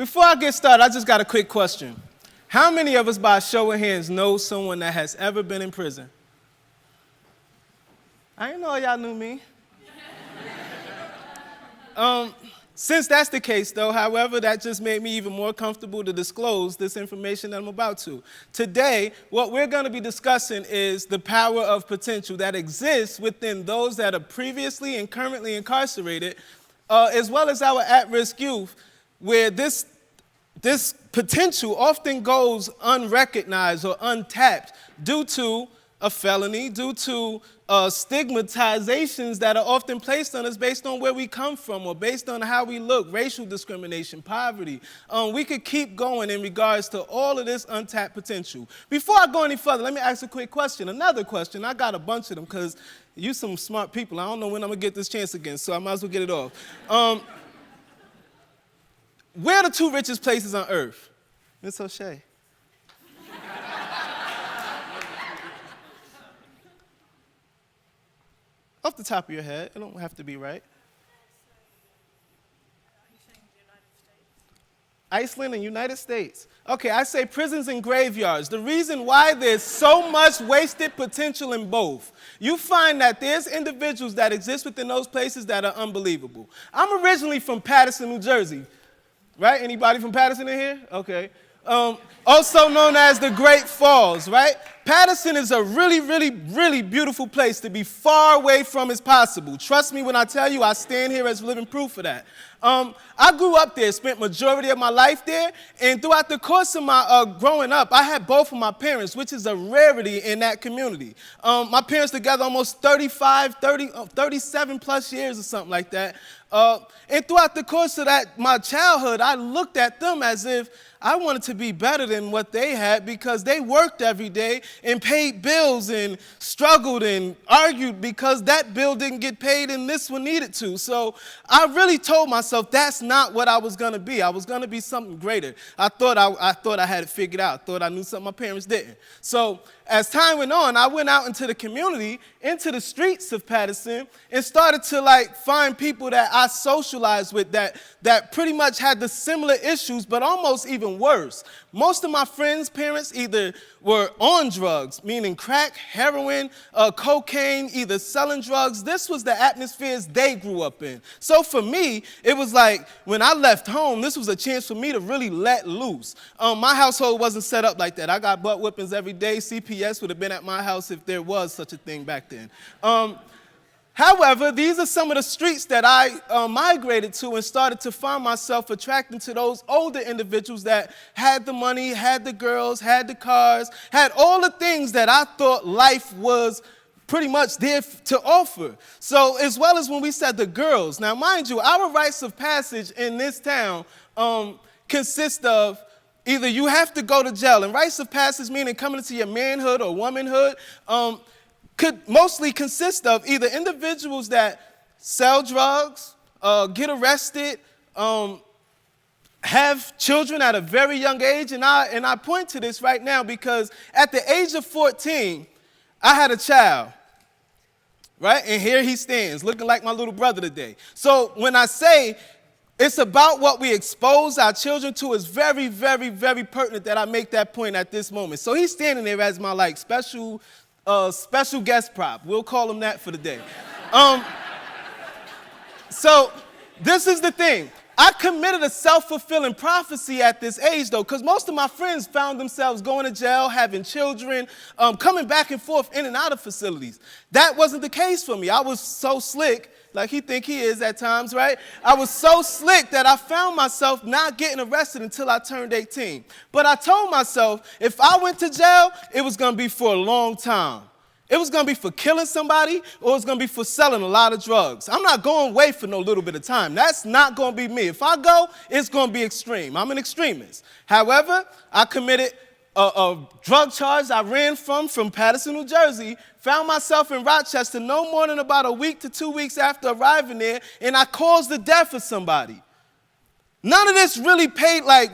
Before I get started, I just got a quick question. How many of us, by a show of hands, know someone that has ever been in prison? I didn't know y'all knew me. Since that's the case, though, however, that just made me even more comfortable to disclose this information that I'm about to. Today, what we're going to be discussing is the power of potential that exists within those that are previously and currently incarcerated, as well as our at-risk youth, where this potential often goes unrecognized or untapped due to a felony, due to stigmatizations that are often placed on us based on where we come from or based on how we look, racial discrimination, poverty. We could keep going in regards to all of this untapped potential. Before I go any further, let me ask a quick question, another question. I got a bunch of them because you some smart people. I don't know when I'm going to get this chance again, so I might as well get it off. Where are the two richest places on earth? Miss O'Shea. Off the top of your head, it don't have to be right. Iceland and United States. Okay, I say prisons and graveyards. The reason why there's so much wasted potential in both, you find that there's individuals that exist within those places that are unbelievable. I'm originally from Paterson, New Jersey. Right? Anybody from Paterson in here? Okay. Also known as the Great Falls, right? Paterson is a really, really, really beautiful place to be far away from as possible. Trust me when I tell you, I stand here as living proof of that. I grew up there, spent majority of my life there, and throughout the course of my growing up, I had both of my parents, which is a rarity in that community. My parents together almost 37 plus years or something like that. And throughout the course of my childhood, I looked at them as if I wanted to be better than what they had because they worked every day and paid bills and struggled and argued because that bill didn't get paid and this one needed to. So I really told myself that's not what I was going to be. I was going to be something greater. I thought I had it figured out. I thought I knew something my parents didn't. So as time went on, I went out into the community, into the streets of Paterson, and started to find people that I socialized with that pretty much had the similar issues, but almost even worse. Most of my friends' parents either were on drugs, meaning crack, heroin, cocaine, either selling drugs. This was the atmospheres they grew up in. So for me, it was like when I left home, this was a chance for me to really let loose. My household wasn't set up like that. I got butt whippings every day. CPS would have been at my house if there was such a thing back then. However, these are some of the streets that I migrated to and started to find myself attracting to those older individuals that had the money, had the girls, had the cars, had all the things that I thought life was pretty much there to offer. So as well as when we said the girls, now mind you, our rites of passage in this town consist of either you have to go to jail, and rites of passage meaning coming into your manhood or womanhood, could mostly consist of either individuals that sell drugs, get arrested, have children at a very young age. And I point to this right now because at the age of 14, I had a child, right? And here he stands, looking like my little brother today. So when I say it's about what we expose our children to, is very, very, very pertinent that I make that point at this moment. So he's standing there as my special guest prop. We'll call him that for the day. So this is the thing. I committed a self-fulfilling prophecy at this age, though, because most of my friends found themselves going to jail, having children, coming back and forth in and out of facilities. That wasn't the case for me. I was so slick, like he think he is at times, right? I was so slick that I found myself not getting arrested until I turned 18. But I told myself if I went to jail, it was going to be for a long time. It was going to be for killing somebody, or it was going to be for selling a lot of drugs. I'm not going away for no little bit of time. That's not going to be me. If I go, it's going to be extreme. I'm an extremist. However, I committed a drug charge I ran from Paterson, New Jersey, found myself in Rochester no more than about a week to 2 weeks after arriving there, and I caused the death of somebody. None of this really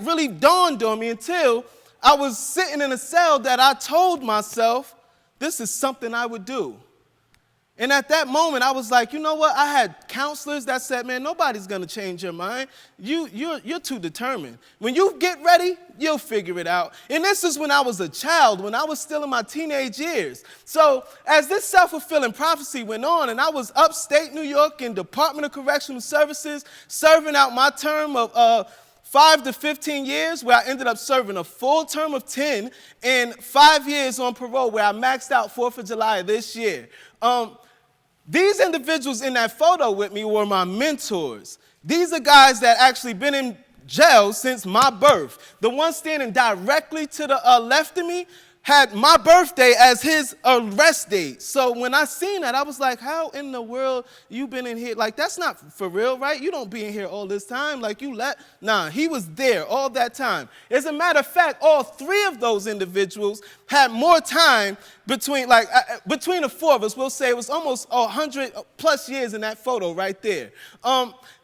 really dawned on me until I was sitting in a cell that I told myself, this is something I would do. And at that moment, I was like, you know what? I had counselors that said, man, nobody's going to change your mind. You're too determined. When you get ready, you'll figure it out. And this is when I was a child, when I was still in my teenage years. So as this self-fulfilling prophecy went on, and I was upstate New York in Department of Correctional Services, serving out my term of 5 to 15 years, where I ended up serving a full term of 10 and 5 years on parole, where I maxed out 4th of July this year. These individuals in that photo with me were my mentors. These are guys that actually been in jail since my birth. The one standing directly to the left of me had my birthday as his arrest date. So when I seen that, I was like, how in the world you been in here? Like, that's not for real, right? You don't be in here all this time. Like, nah, he was there all that time. As a matter of fact, all 3 of those individuals had more time between the 4 of us. We'll say it was almost 100 plus years in that photo right there.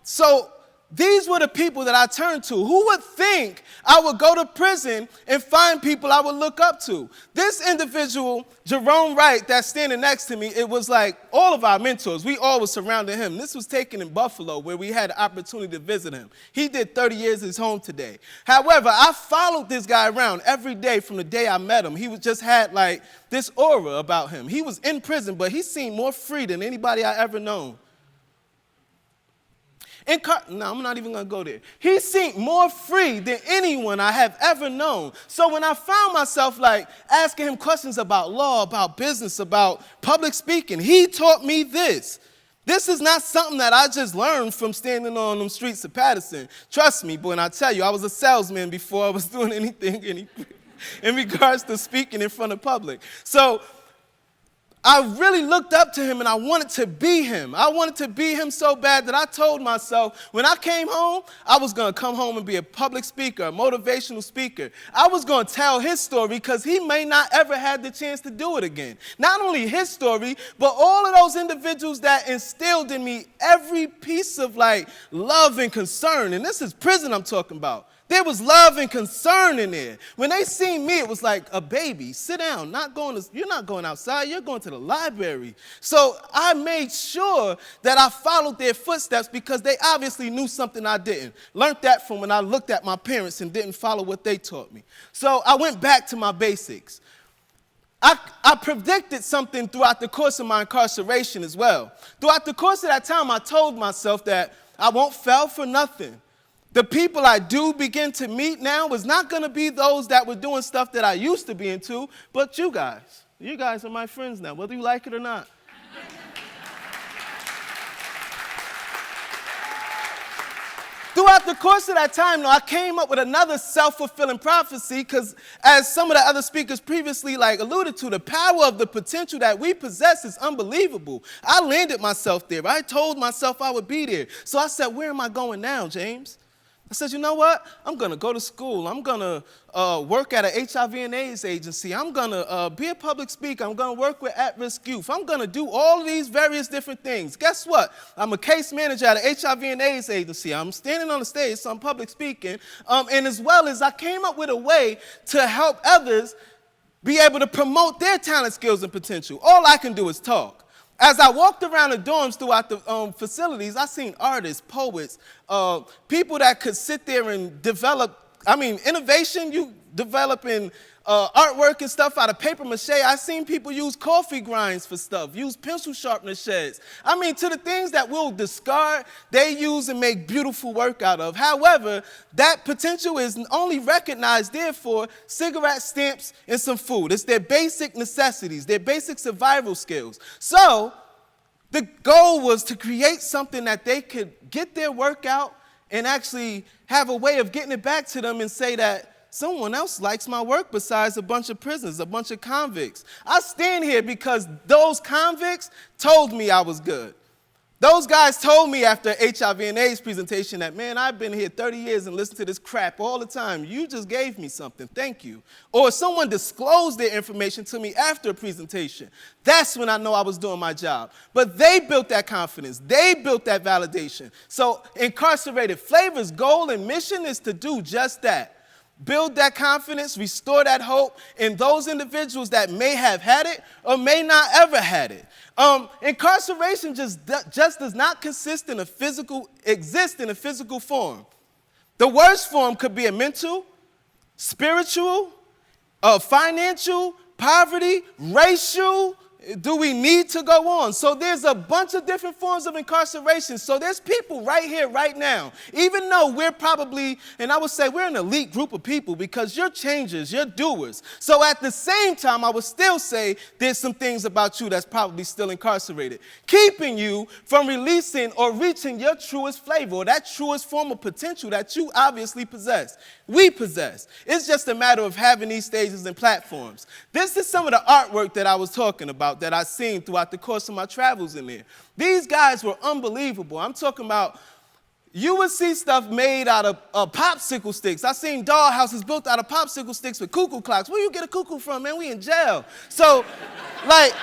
So these were the people that I turned to. Who would think I would go to prison and find people I would look up to? This individual, Jerome Wright, that's standing next to me, it was like all of our mentors. We all were surrounding him. This was taken in Buffalo, where we had the opportunity to visit him. He did 30 years at his home today. However, I followed this guy around every day from the day I met him. He just had like this aura about him. He was in prison, but he seemed more free than anybody I ever known. No, I'm not even going to go there. He seemed more free than anyone I have ever known. So when I found myself like asking him questions about law, about business, about public speaking, he taught me this. This is not something that I just learned from standing on them streets of Paterson. Trust me, boy, and I tell you, I was a salesman before I was doing anything in regards to speaking in front of public. So I really looked up to him, and I wanted to be him. I wanted to be him so bad that I told myself when I came home, I was going to come home and be a public speaker, a motivational speaker. I was going to tell his story because he may not ever had the chance to do it again. Not only his story, but all of those individuals that instilled in me every piece of like love and concern. And this is prison I'm talking about. There was love and concern in there. When they seen me, it was like a baby. Sit down. You're not going outside. You're going to the library. So I made sure that I followed their footsteps because they obviously knew something I didn't. Learned that from when I looked at my parents and didn't follow what they taught me. So I went back to my basics. I predicted something throughout the course of my incarceration as well. Throughout the course of that time, I told myself that I won't fail for nothing. The people I do begin to meet now is not going to be those that were doing stuff that I used to be into, but you guys. You guys are my friends now, whether you like it or not. Throughout the course of that time, though, I came up with another self-fulfilling prophecy because as some of the other speakers previously alluded to, the power of the potential that we possess is unbelievable. I landed myself there. I told myself I would be there. So I said, where am I going now, James? I said, you know what? I'm going to go to school. I'm going to work at an HIV and AIDS agency. I'm going to be a public speaker. I'm going to work with at-risk youth. I'm going to do all of these various different things. Guess what? I'm a case manager at an HIV and AIDS agency. I'm standing on the stage, so I'm public speaking. And as well as I came up with a way to help others be able to promote their talent, skills, and potential. All I can do is talk. As I walked around the dorms throughout the facilities, I seen artists, poets, people that could sit there and develop, innovation, you developing artwork and stuff out of paper mache. I seen people use coffee grinds for stuff, use pencil sharpener sheds. To the things that we'll discard, they use and make beautiful work out of. However, that potential is only recognized there for cigarette stamps and some food. It's their basic necessities, their basic survival skills. So the goal was to create something that they could get their work out and actually have a way of getting it back to them and say that someone else likes my work besides a bunch of prisoners, a bunch of convicts. I stand here because those convicts told me I was good. Those guys told me after HIV and AIDS presentation that, man, I've been here 30 years and listened to this crap all the time. You just gave me something. Thank you. Or someone disclosed their information to me after a presentation. That's when I know I was doing my job. But they built that confidence. They built that validation. So Incarcerated Flavors' goal and mission is to do just that. Build that confidence, restore that hope in those individuals that may have had it or may not ever had it. Incarceration just does not exist in a physical form. The worst form could be a mental, spiritual, financial, poverty, racial. Do we need to go on? So there's a bunch of different forms of incarceration. So there's people right here, right now, even though we're probably, and I would say we're an elite group of people because you're changers, you're doers. So at the same time, I would still say there's some things about you that's probably still incarcerated, keeping you from releasing or reaching your truest flavor or that truest form of potential that you obviously possess. We possess. It's just a matter of having these stages and platforms. This is some of the artwork that I was talking about that I've seen throughout the course of my travels in there. These guys were unbelievable. I'm talking about, you would see stuff made out of popsicle sticks. I seen dollhouses built out of popsicle sticks with cuckoo clocks. Where you get a cuckoo from, man? We in jail. So, like,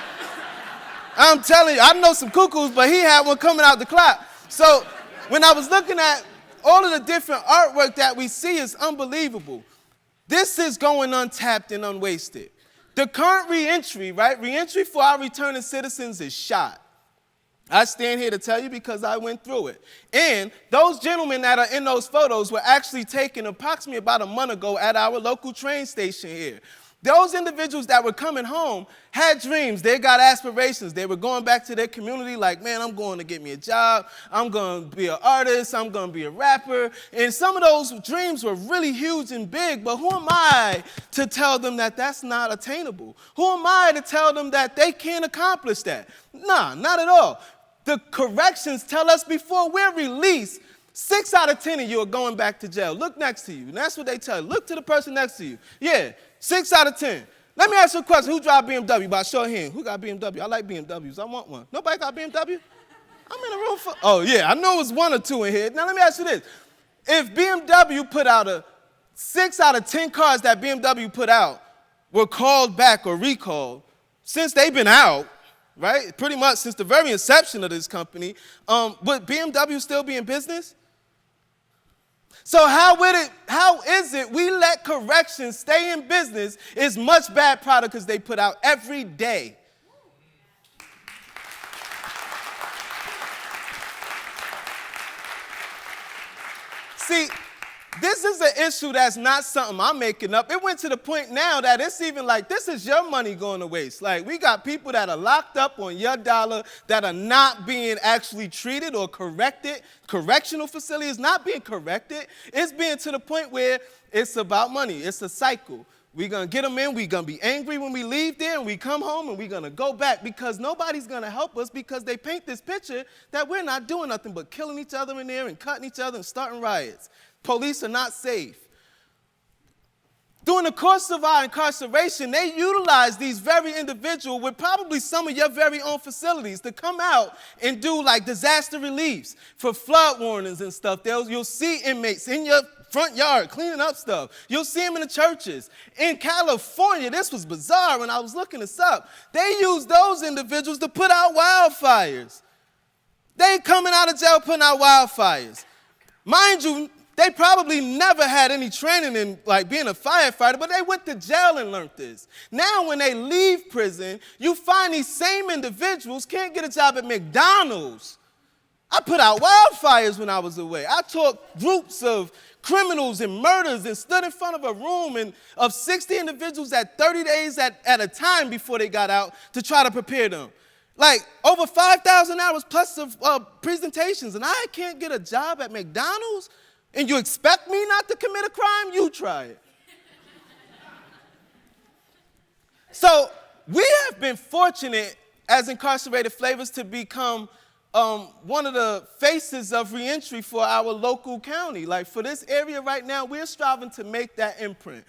I'm telling you, I know some cuckoos, but he had one coming out the clock. So, when I was looking at all of the different artwork that we see is unbelievable. This is going untapped and unwasted. The current reentry, right? Reentry for our returning citizens is shot. I stand here to tell you because I went through it. And those gentlemen that are in those photos were actually taken approximately about a month ago at our local train station here. Those individuals that were coming home had dreams. They got aspirations. They were going back to their community like, man, I'm going to get me a job. I'm going to be an artist. I'm going to be a rapper. And some of those dreams were really huge and big, but who am I to tell them that that's not attainable? Who am I to tell them that they can't accomplish that? Nah, not at all. The corrections tell us before we're released, 6 out of 10 of you are going back to jail. Look next to you. And that's what they tell you. Look to the person next to you. Yeah, 6 out of 10. Let me ask you a question. Who drive BMW? By show of hand. Who got BMW? I like BMWs. I want one. Nobody got BMW? I'm in a room for, oh yeah, I know it's 1 or 2 in here. Now let me ask you this. If BMW put out 6 out of 10 cars that BMW put out were called back or recalled, since they've been out, right, pretty much since the very inception of this company, would BMW still be in business? So how is it we let corrections stay in business as much bad product as they put out every day? See, this is an issue that's not something I'm making up. It went to the point now that it's even like, this is your money going to waste. Like, we got people that are locked up on your dollar that are not being actually treated or corrected. Correctional facilities not being corrected. It's being to the point where it's about money. It's a cycle. We're going to get them in. We're going to be angry when we leave there, and we come home, and we're going to go back because nobody's going to help us because they paint this picture that we're not doing nothing but killing each other in there and cutting each other and starting riots. Police are not safe. During the course of our incarceration, they utilize these very individuals with probably some of your very own facilities to come out and do like disaster reliefs for flood warnings and stuff. You'll see inmates in your front yard cleaning up stuff. You'll see them in the churches. In California, this was bizarre when I was looking this up. They used those individuals to put out wildfires. They coming out of jail putting out wildfires. Mind you, they probably never had any training in like being a firefighter, but they went to jail and learned this. Now when they leave prison, you find these same individuals can't get a job at McDonald's. I put out wildfires when I was away. I took groups of criminals and murders and stood in front of a room of 60 individuals at 30 days at a time before they got out to try to prepare them. Like over 5,000 hours plus of presentations, and I can't get a job at McDonald's? And you expect me not to commit a crime? You try it. So we have been fortunate as Incarcerated Flavors to become one of the faces of reentry for our local county. Like for this area right now, we're striving to make that imprint.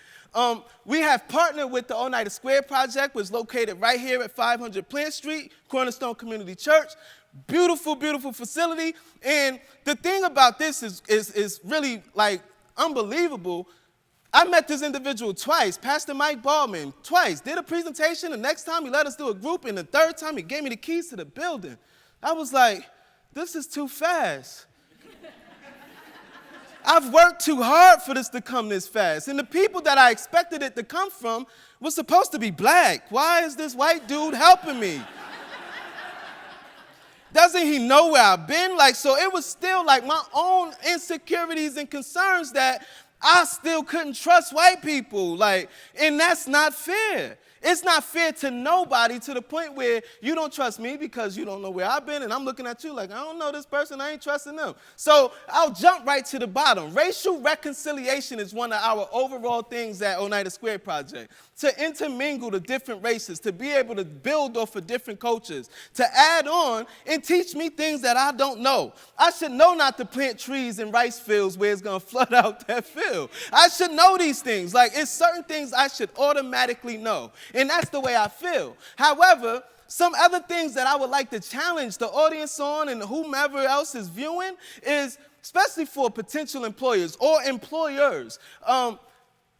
We have partnered with the Oneida Square Project, which is located right here at 500 Plant Street, Cornerstone Community Church. Beautiful, beautiful facility. And the thing about this is really like unbelievable. I met this individual twice, Pastor Mike Baldwin, twice. Did a presentation. The next time he let us do a group. And the third time he gave me the keys to the building. I was like, this is too fast. I've worked too hard for this to come this fast. And the people that I expected it to come from was supposed to be black. Why is this white dude helping me? doesn't he know where I've been? Like, so it was still like my own insecurities and concerns that I still couldn't trust white people. Like, and that's not fair. It's not fair to nobody to the point where you don't trust me because you don't know where I've been, and I'm looking at you like, I don't know this person, I ain't trusting them. So I'll jump right to the bottom. Racial reconciliation is one of our overall things at Oneida Square Project. To intermingle the different races, to be able to build off of different cultures, to add on and teach me things that I don't know. I should know not to plant trees in rice fields where it's going to flood out that field. I should know these things. Like, it's certain things I should automatically know. And that's the way I feel. However, some other things that I would like to challenge the audience on and whomever else is viewing is, especially for potential employers or employers,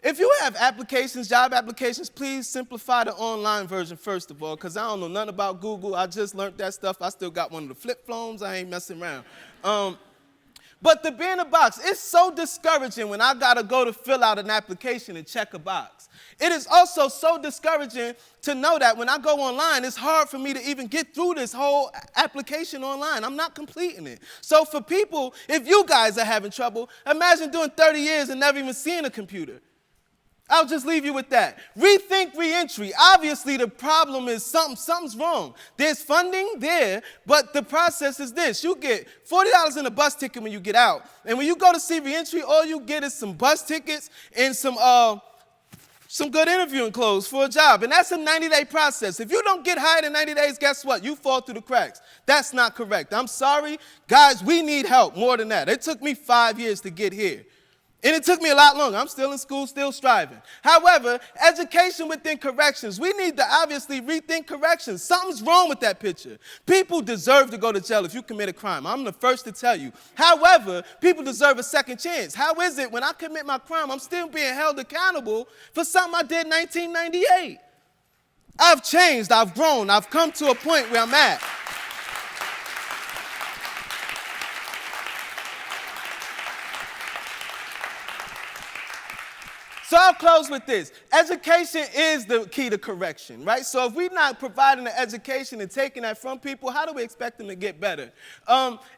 if you have applications, job applications, please simplify the online version first of all, because I don't know nothing about Google. I just learned that stuff. I still got one of the flip phones. I ain't messing around. But the being a box, it's so discouraging when I got to go to fill out an application and check a box. It is also so discouraging to know that when I go online, it's hard for me to even get through this whole application online. I'm not completing it. So for people, if you guys are having trouble, imagine doing 30 years and never even seeing a computer. I'll just leave you with that. Rethink reentry. Obviously, the problem is something's wrong. There's funding there, but the process is this. You get $40 in a bus ticket when you get out. And when you go to see reentry, all you get is some bus tickets and some good interviewing clothes for a job. And that's a 90-day process. If you don't get hired in 90 days, guess what? You fall through the cracks. That's not correct. I'm sorry. Guys, we need help more than that. It took me 5 years to get here. And it took me a lot longer. I'm still in school, still striving. However, education within corrections, we need to obviously rethink corrections. Something's wrong with that picture. People deserve to go to jail if you commit a crime. I'm the first to tell you. However, people deserve a second chance. How is it when I commit my crime, I'm still being held accountable for something I did in 1998? I've changed, I've grown, I've come to a point where I'm at. So I'll close with this. Education is the key to correction, right? So if we're not providing the education and taking that from people, how do we expect them to get better?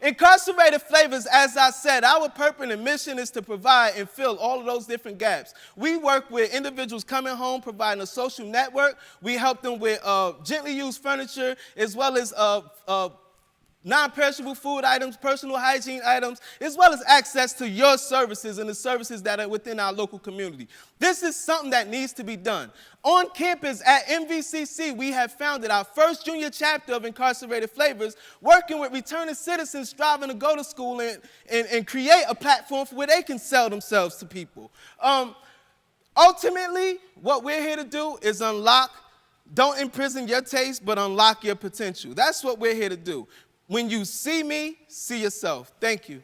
Incarcerated Flavors, as I said, our purpose and mission is to provide and fill all of those different gaps. We work with individuals coming home, providing a social network. We help them with gently used furniture, as well as non-perishable food items, personal hygiene items, as well as access to your services and the services that are within our local community. This is something that needs to be done. On campus at MVCC, we have founded our first junior chapter of Incarcerated Flavors, working with returning citizens striving to go to school and create a platform for where they can sell themselves to people. Ultimately, what we're here to do is don't imprison your taste, but unlock your potential. That's what we're here to do. When you see me, see yourself. Thank you.